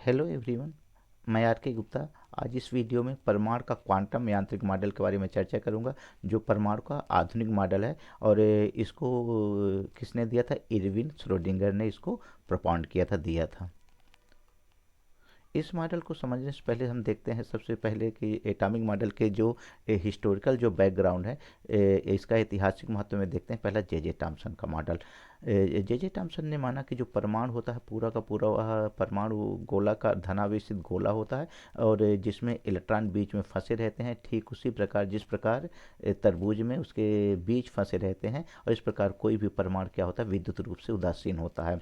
Hello everyone, मैं are के गुप्ता। आज इस वीडियो में परमाणु का क्वांटम यांत्रिक मॉडल के बारे में चर्चा करूंगा, जो परमाणु का आधुनिक मॉडल है। और इसको किसने दिया था? इरविन श्रोडिंगर ने इसको प्रपोंड किया था, दिया था। इस मॉडल को समझने से पहले हम देखते हैं सबसे पहले कि एटॉमिक मॉडल के जो हिस्टोरिकल जो बैकग्राउंड है, इसका ऐतिहासिक महत्व में देखते हैं। पहला जे जे थॉम्सन का मॉडल। जे जे थॉम्सन ने माना कि जो परमाणु होता है पूरा का पूरा वह परमाणु गोलाकार धनावेशित गोला होता है, और जिसमें इलेक्ट्रॉन बीच में फंसे रहते हैं, ठीक उसी प्रकार जिस प्रकार तरबूज में उसके बीज फंसे रहते हैं। और इस प्रकार कोई भी परमाणु क्या होता है, विद्युत रूप से उदासीन होता है।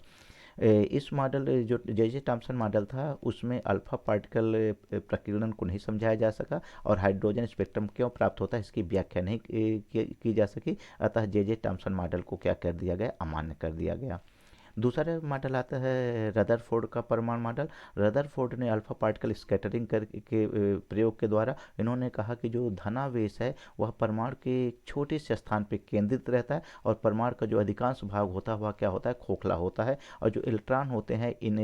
इस मॉडल जो जे जे थॉम्सन मॉडल था उसमें अल्फा पार्टिकल प्रकीर्णन को नहीं समझाया जा सका, और हाइड्रोजन स्पेक्ट्रम क्यों प्राप्त होता है इसकी व्याख्या नहीं की जा सकी। अतः जे जे थॉम्सन मॉडल को क्या कर दिया गया? अमान्य कर दिया गया। दूसरा मॉडल आता है रदरफोर्ड का परमाणु मॉडल। रदरफोर्ड ने अल्फा पार्टिकल स्कैटरिंग कर के प्रयोग के द्वारा इन्होंने कहा कि जो धनावेश है वह परमाणु के एक छोटे से स्थान पर केंद्रित रहता है, और परमाणु का जो अधिकांश भाग होता है वह क्या होता है? खोखला होता है। और जो इलेक्ट्रॉन होते हैं इन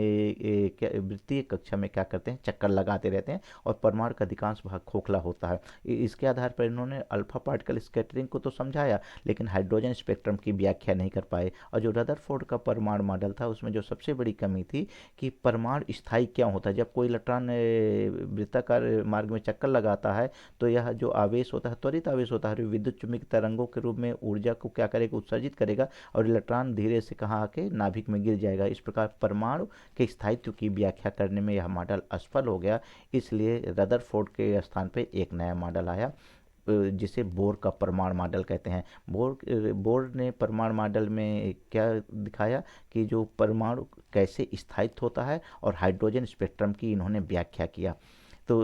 वृत्तीय कक्षा में क्या करते हैं? चक्कर लगाते रहते हैं, और परमाणु का अधिकांश भाग खोखला होता है। इसके आधार पर इन्होंने अल्फा पार्टिकल स्कैटरिंग को तो समझाया, लेकिन हाइड्रोजन स्पेक्ट्रम की व्याख्या नहीं कर पाए। और जो रदरफोर्ड का परमाणु मॉडल था उसमें जो सबसे बड़ी कमी थी कि परमाणु स्थायी क्या होता है। जब कोई इलेक्ट्रॉन वृत्ताकार मार्ग में चक्कर लगाता है तो यह जो आवेश होता है, त्वरित आवेश होता है, विद्युत चुम्बकीय तरंगों के रूप में ऊर्जा को क्या करेगा? उत्सर्जित करेगा, और इलेक्ट्रॉन धीरे से कहाँ आके नाभिक में गिर जाएगा। इस प्रकार परमाणु के स्थायित्व की व्याख्या करने में यह मॉडल असफल हो गया। इसलिए रदरफोर्ड के स्थान पर एक नया मॉडल आया, जिसे बोर का परमाणु मॉडल कहते हैं। बोर ने परमाणु मॉडल में क्या दिखाया कि जो परमाणु कैसे स्थायित्व होता है, और हाइड्रोजन स्पेक्ट्रम की इन्होंने व्याख्या किया। तो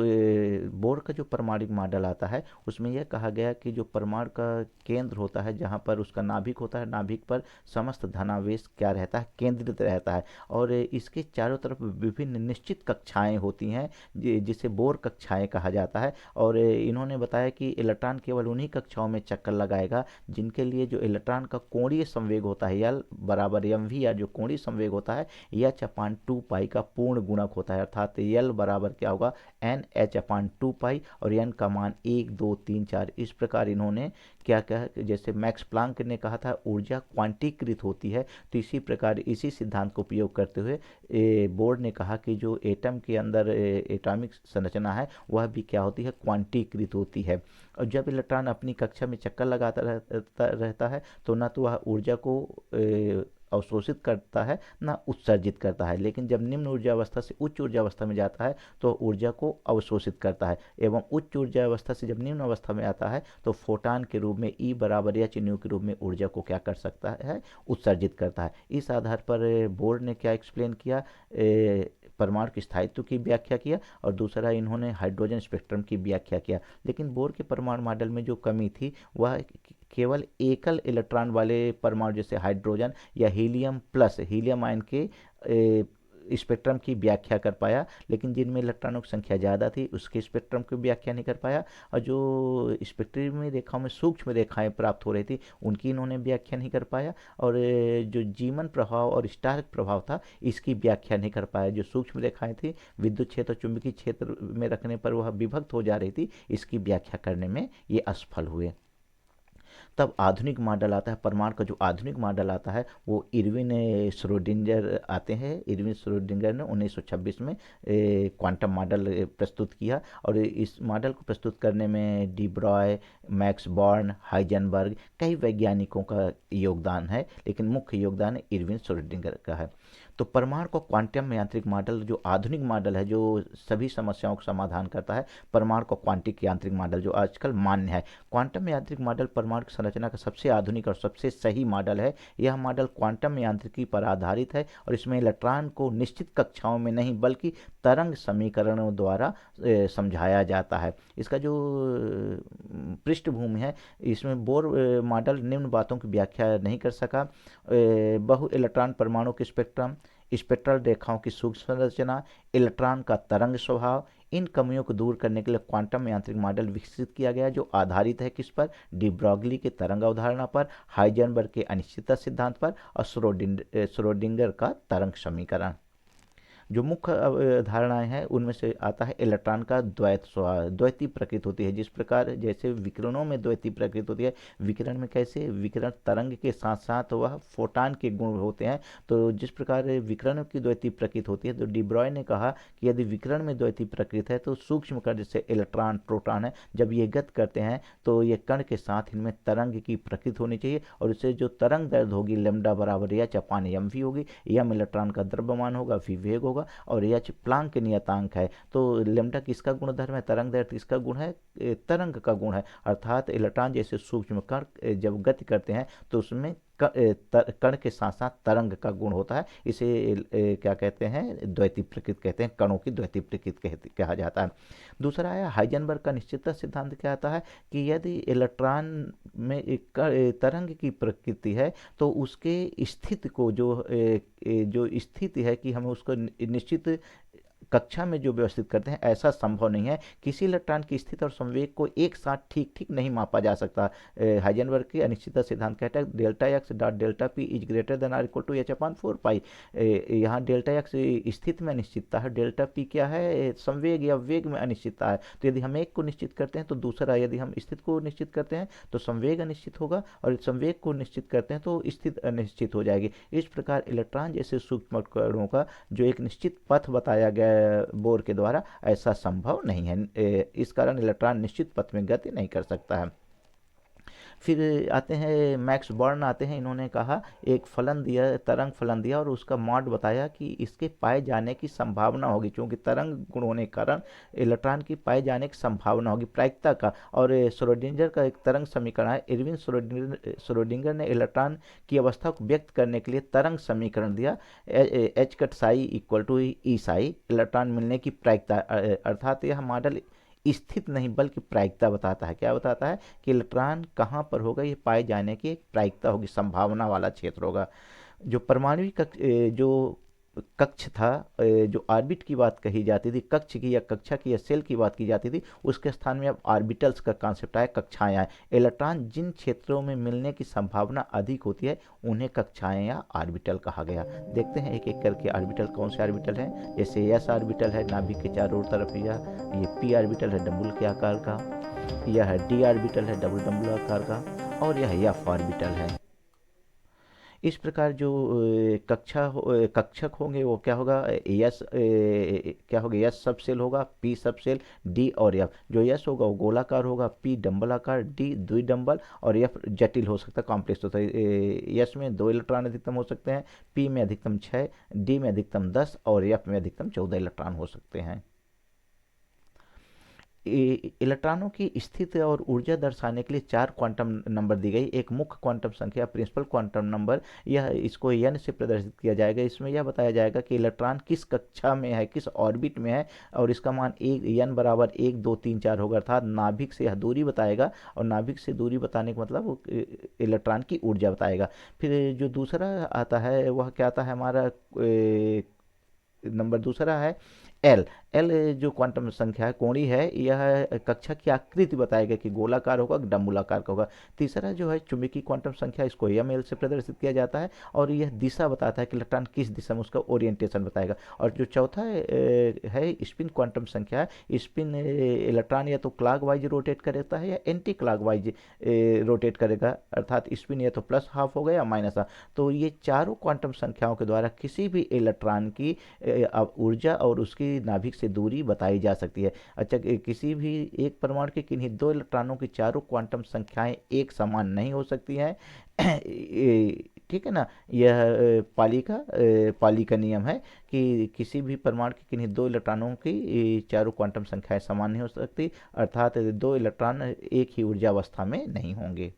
बोर का जो परमाणु मॉडल आता है उसमें यह कहा गया कि जो परमाणु का केंद्र होता है, जहाँ पर उसका नाभिक होता है, नाभिक पर समस्त धनावेश क्या रहता है? केंद्रित रहता है। और इसके चारों तरफ विभिन्न निश्चित कक्षाएं होती हैं, जिसे बोर कक्षाएं कहा जाता है। और इन्होंने बताया कि इलेक्ट्रॉन केवल उन्हीं कक्षाओं में चक्कर लगाएगा जिनके लिए जो इलेक्ट्रॉन का कोणीय संवेग होता है यल बराबर एम वी, या जो कोणीय संवेग होता है एच अपान 2 पाई का पूर्ण गुणक होता है। अर्थात यल बराबर क्या होगा? एन एच अपान 2 पाई, और एन का मान 1 2 3 4। इस प्रकार इन्होंने क्या कहा, जैसे मैक्स प्लांक ने कहा था ऊर्जा क्वांटीकृत होती है, तो इसी प्रकार इसी सिद्धांत को उपयोग करते हुए बोर्ड ने कहा कि जो एटम के अंदर एटॉमिक संरचना है वह भी क्या होती है? क्वांटीकृत होती है। और जब इलेक्ट्रॉन अपनी कक्षा में चक्कर लगाता रहता है तो ना तो वह ऊर्जा को अवशोषित करता है ना उत्सर्जित करता है, लेकिन जब निम्न ऊर्जा अवस्था से उच्च ऊर्जा अवस्था में जाता है तो ऊर्जा को अवशोषित करता है, एवं उच्च ऊर्जा अवस्था से जब निम्न अवस्था में आता है तो फोटान के रूप में ई बराबर एच न्यू के रूप में ऊर्जा को क्या कर सकता है? उत्सर्जित करता है। इस आधार पर बोर्ड ने क्या एक्सप्लेन किया? परमाणु के स्थायित्व की व्याख्या किया, और दूसरा इन्होंने हाइड्रोजन स्पेक्ट्रम की व्याख्या किया। लेकिन बोर के परमाणु मॉडल में जो कमी थी वह केवल एकल इलेक्ट्रॉन वाले परमाणु जैसे हाइड्रोजन या हीलियम प्लस हीलियम आयन के स्पेक्ट्रम की व्याख्या कर पाया, लेकिन जिनमें इलेक्ट्रॉनों की संख्या ज़्यादा थी उसके स्पेक्ट्रम की व्याख्या नहीं कर पाया। और जो स्पेक्ट्रमी रेखाओं में सूक्ष्म रेखाएं प्राप्त हो रही थी उनकी इन्होंने व्याख्या नहीं कर पाया। और जो जीवन प्रभाव और स्टार्क प्रभाव था इसकी व्याख्या नहीं कर पाया। जो सूक्ष्म रेखाएं थी विद्युत क्षेत्र और चुंबकीय क्षेत्र में रखने पर वह विभक्त हो जा रही थी, इसकी व्याख्या करने में ये असफल हुए। तब आधुनिक मॉडल आता है, परमाणु का जो आधुनिक मॉडल आता है वो इरविन श्रोडिंगर आते हैं। इरविन श्रोडिंगर ने 1926 में क्वांटम मॉडल प्रस्तुत किया, और इस मॉडल को प्रस्तुत करने में D Broglie, max born, Heisenberg कई वैज्ञानिकों का योगदान है, लेकिन मुख्य योगदान इरविन श्रोडिंगर का है। तो परमाणु का क्वांटम यांत्रिक मॉडल जो आधुनिक मॉडल है, जो सभी समस्याओं का समाधान करता है, परमाणु का क्वांटिक यांत्रिक मॉडल जो आजकल मान्य है। क्वांटम यांत्रिक मॉडल परमाणु की संरचना का सबसे आधुनिक और सबसे सही मॉडल है। यह मॉडल क्वांटम यांत्रिकी पर आधारित है, और इसमें इलेक्ट्रॉन को निश्चित कक्षाओं में नहीं बल्कि तरंग समीकरणों द्वारा समझाया जाता है। इसका जो पृष्ठभूमि है, इसमें बोर मॉडल निम्न बातों की व्याख्या नहीं कर सका। बहु इलेक्ट्रॉन परमाणु के स्पेक्ट्रम, स्पेक्ट्रल रेखाओं की सूक्ष्म संरचना, इलेक्ट्रॉन का तरंग स्वभाव, इन कमियों को दूर करने के लिए क्वांटम यांत्रिक मॉडल विकसित किया गया, जो आधारित है किस पर? डी ब्रॉगली के तरंग अवधारणा पर, हाइजेनबर्ग के अनिश्चितता सिद्धांत पर, और श्रोडिंगर का तरंग समीकरण। जो मुख्य धारणाएं हैं उनमें से आता है इलेक्ट्रॉन का द्वैत स्वभाव, द्वैती प्रकृति होती है। जिस प्रकार जैसे विकिरणों में द्वैती प्रकृति होती है, विकिरण में कैसे, विकिरण तरंग के साथ साथ वह फोटान के गुण होते हैं। तो जिस प्रकार विकिरण की द्वैती प्रकृति होती है, तो डी ब्रॉय ने कहा कि यदि विकिरण में द्वैती प्रकृति है तो सूक्ष्म कण जैसे इलेक्ट्रॉन प्रोटॉन है, जब ये गति करते हैं तो ये कण के साथ इनमें तरंग की प्रकृति होनी चाहिए, और इससे जो तरंग दैर्घ्य होगी लैम्डा बराबर एच अपान एम वी होगी। एम इलेक्ट्रॉन का द्रव्यमान होगा, वी वेग होगा, और एच प्लांक के नियतांक है। तो लैम्डा किसका गुणधर्म है, तरंग दैर्घ्य किसका गुण है, तरंग का गुण है। अर्थात इलेक्ट्रॉन जैसे सूक्ष्म कण जब गति करते हैं तो उसमें कण के साथ साथ तरंग का गुण होता है। इसे क्या कहते हैं, द्वैती प्रकृति कहते हैं, कणों की द्वैती प्रकृति कहा जाता है। दूसरा है हाइजेनबर्ग का निश्चितता सिद्धांत, क्या आता है कि यदि इलेक्ट्रॉन में एक तरंग की प्रकृति है तो उसके स्थिति को जो स्थिति है कि हमें उसको निश्चित कक्षा में जो व्यवस्थित करते हैं, ऐसा संभव नहीं है। किसी इलेक्ट्रॉन की स्थिति और संवेग को एक साथ ठीक ठीक नहीं मापा जा सकता। हाइजेनबर्ग की अनिश्चितता सिद्धांत कहता है delta x dot delta p is greater than or equal to h upon 4 pi. यहाँ डेल्टा एक्स स्थिति में अनिश्चितता है, डेल्टा पी क्या है, संवेग या वेग में अनिश्चितता है। तो यदि हम एक को निश्चित करते हैं तो दूसरा, यदि हम स्थिति को निश्चित करते हैं तो संवेग अनिश्चित होगा, और संवेग को निश्चित करते हैं तो स्थिति अनिश्चित हो जाएगी। इस प्रकार इलेक्ट्रॉन जैसे सूक्ष्म कणों का जो एक निश्चित पथ बताया गया बोर के द्वारा, ऐसा संभव नहीं है। इस कारण इलेक्ट्रॉन निश्चित पथ में गति नहीं कर सकता है। फिर आते हैं मैक्स बॉर्न आते हैं, इन्होंने कहा एक फलन दिया, तरंग फलन दिया, और उसका मॉड बताया कि इसके पाए जाने की संभावना होगी, क्योंकि तरंग गुण होने के कारण इलेक्ट्रॉन की पाए जाने की संभावना होगी, प्रायिकता का। और श्रोडिंगर का एक तरंग समीकरण है, इरविन श्रोडिंगर ने इलेक्ट्रॉन की अवस्था को व्यक्त करने के लिए तरंग समीकरण दिया, H cut psi equal to E psi, electron मिलने की प्रायिकता। अर्थात यह मॉडल स्थित नहीं बल्कि प्रायिकता बताता है। क्या बताता है कि इलेक्ट्रॉन कहाँ पर होगा, ये पाए जाने की एक प्रायिकता होगी, संभावना वाला क्षेत्र होगा। जो परमाणुविक जो कक्ष था, जो ऑर्बिट की बात कही जाती थी, कक्ष की या कक्षा की या सेल की बात की जाती थी, उसके स्थान में अब ऑर्बिटल्स का कॉन्सेप्ट आया, कक्षाएं आए। इलेक्ट्रॉन जिन क्षेत्रों में मिलने की संभावना अधिक होती है उन्हें कक्षाएं या ऑर्बिटल कहा गया। देखते हैं एक एक करके ऑर्बिटल कौन से ऑर्बिटल हैं। जैसे एस ऑर्बिटल है नाभिक के चारों तरफ, ये पी ऑर्बिटल है डम्बल के आकार का, यह डी ऑर्बिटल है डबल डम्बल आकार का, और यह एफ ऑर्बिटल है। इस प्रकार जो कक्षक होंगे वो क्या होगा, यस क्या होगा, यस सब सेल होगा, पी सब सेल, डी और एफ। जो यस होगा वो गोलाकार होगा, पी डम्बलाकार, डी द्विडम्बल, और एफ जटिल हो सकता है, कॉम्प्लेक्स होता है। यस में 2 इलेक्ट्रॉन अधिकतम हो सकते हैं, पी में अधिकतम 6, डी में अधिकतम 10 और एफ में अधिकतम 14 इलेक्ट्रॉन हो सकते हैं। इलेक्ट्रॉनों की स्थिति और ऊर्जा दर्शाने के लिए 4 क्वांटम नंबर दी गई। एक मुख्य क्वांटम संख्या प्रिंसिपल क्वांटम नंबर, यह इसको एन से प्रदर्शित किया जाएगा। इसमें यह बताया जाएगा कि इलेक्ट्रॉन किस कक्षा में है, किस ऑर्बिट में है, और इसका मान एन बराबर 1 2 3 4 होगा। अर्थात नाभिक से यह दूरी बताएगा, और नाभिक से दूरी बताने का मतलब इलेक्ट्रॉन की ऊर्जा बताएगा। फिर जो दूसरा आता है वह क्या आता है, हमारा नंबर दूसरा है एल। एल जो क्वांटम संख्या है, कोणीय है, यह कक्षा की आकृति बताएगा कि गोलाकार होगा डम्बुलाकार का होगा। तीसरा जो है चुंबकीय क्वांटम संख्या, इसको एम एल से प्रदर्शित किया जाता है, और यह दिशा बताता है कि इलेक्ट्रॉन किस दिशा में, उसका ओरिएंटेशन बताएगा। और जो चौथा है स्पिन क्वांटम संख्या है, स्पिन इलेक्ट्रॉन या तो क्लॉकवाइज रोटेट करता है या एंटी क्लॉकवाइज रोटेट करेगा, अर्थात स्पिन या तो प्लस हाफ होगा या माइनस हाफ। तो ये चारों क्वांटम संख्याओं के द्वारा किसी भी इलेक्ट्रॉन की ऊर्जा और उसकी नाभिक से दूरी बताई जा सकती है। अच्छा, किसी भी एक परमाणु के किन्हीं 2 इलेक्ट्रॉनों की चारों क्वांटम संख्याएं एक समान नहीं हो सकती हैं। ठीक है ना, यह पाली का नियम है कि किसी भी परमाणु के किन्हीं 2 इलेक्ट्रॉनों की चारों क्वांटम संख्याएं समान नहीं हो सकती, अर्थात 2 इलेक्ट्रॉन एक ही ऊर्जा अवस्था में नहीं होंगे।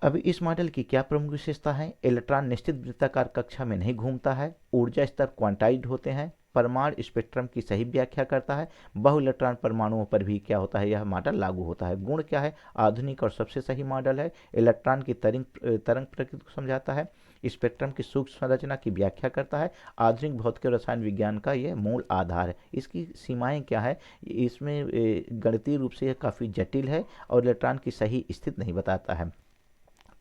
अभी इस मॉडल की क्या प्रमुख विशेषता है, इलेक्ट्रॉन निश्चित वृत्ताकार कक्षा में नहीं घूमता है, ऊर्जा स्तर क्वांटाइज्ड होते हैं, परमाणु स्पेक्ट्रम की सही व्याख्या करता है, बहु इलेक्ट्रॉन परमाणुओं पर भी क्या होता है, यह मॉडल लागू होता है। गुण क्या है, आधुनिक और सबसे सही मॉडल है, इलेक्ट्रॉन की तरंग प्रकृति को समझाता है, स्पेक्ट्रम की सूक्ष्म संरचना की व्याख्या करता है, आधुनिक भौतिक और रसायन विज्ञान का यह मूल आधार है। इसकी सीमाएं क्या है, इसमें गणितीय रूप से यह काफ़ी जटिल है और इलेक्ट्रॉन की सही स्थिति नहीं बताता है।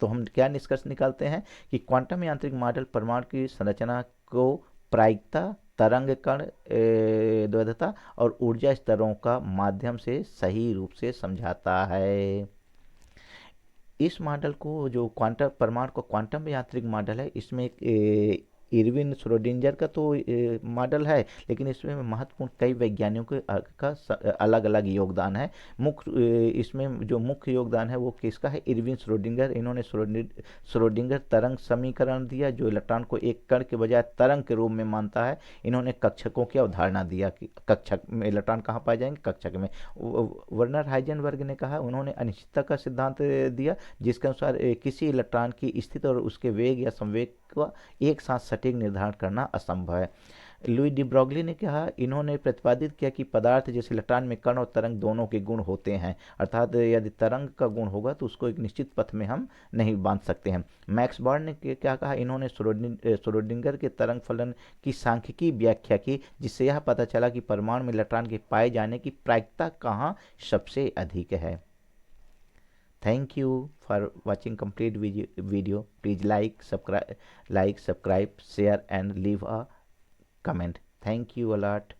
तो हम क्या निष्कर्ष निकालते हैं कि क्वांटम यांत्रिक मॉडल परमाणु की संरचना को प्रायिकता, तरंग कण द्वैधता और ऊर्जा स्तरों का माध्यम से सही रूप से समझाता है। इस मॉडल को जो क्वांटम परमाणु का क्वांटम यांत्रिक मॉडल है, इसमें एक इरविन श्रोडिंगर का तो मॉडल है, लेकिन इसमें महत्वपूर्ण कई वैज्ञानिकों का अलग अलग योगदान है। इसमें जो मुख्य योगदान है वो किसका है? Irwin Schrodinger. इन्होंने श्रोडिंगर तरंग समीकरण दिया जो इलेक्ट्रॉन को एक कण के बजाय तरंग के रूप में मानता है। इन्होंने कक्षकों की अवधारणा दिया कि कक्षक में इलेक्ट्रॉन कहाँ पाए जाएंगे? कक्षक में। वर्नर हाइजेनबर्ग ने कहा, उन्होंने अनिश्चितता का सिद्धांत दिया जिसके अनुसार किसी इलेक्ट्रॉन की स्थिति और उसके वेग या संवेग का एक साथ सटीक निर्धारण करना असंभव है। लुई डी ब्रॉगली ने कहा, इन्होंने प्रतिपादित किया कि पदार्थ जैसे इलेक्ट्रॉन में कण और तरंग दोनों के गुण होते हैं, अर्थात यदि तरंग का गुण होगा तो उसको एक निश्चित पथ में हम नहीं बांध सकते हैं। मैक्स बॉर्न ने क्या कहा, इन्होंने श्रोडिंगर के तरंग फलन की सांख्यिकी व्याख्या की जिससे यह पता चला कि परमाणु में इलेक्ट्रॉन के पाए जाने की प्रायिकता कहाँ सबसे अधिक है। Thank you for watching complete video. Please like, subscribe, share and leave a comment. Thank you a lot.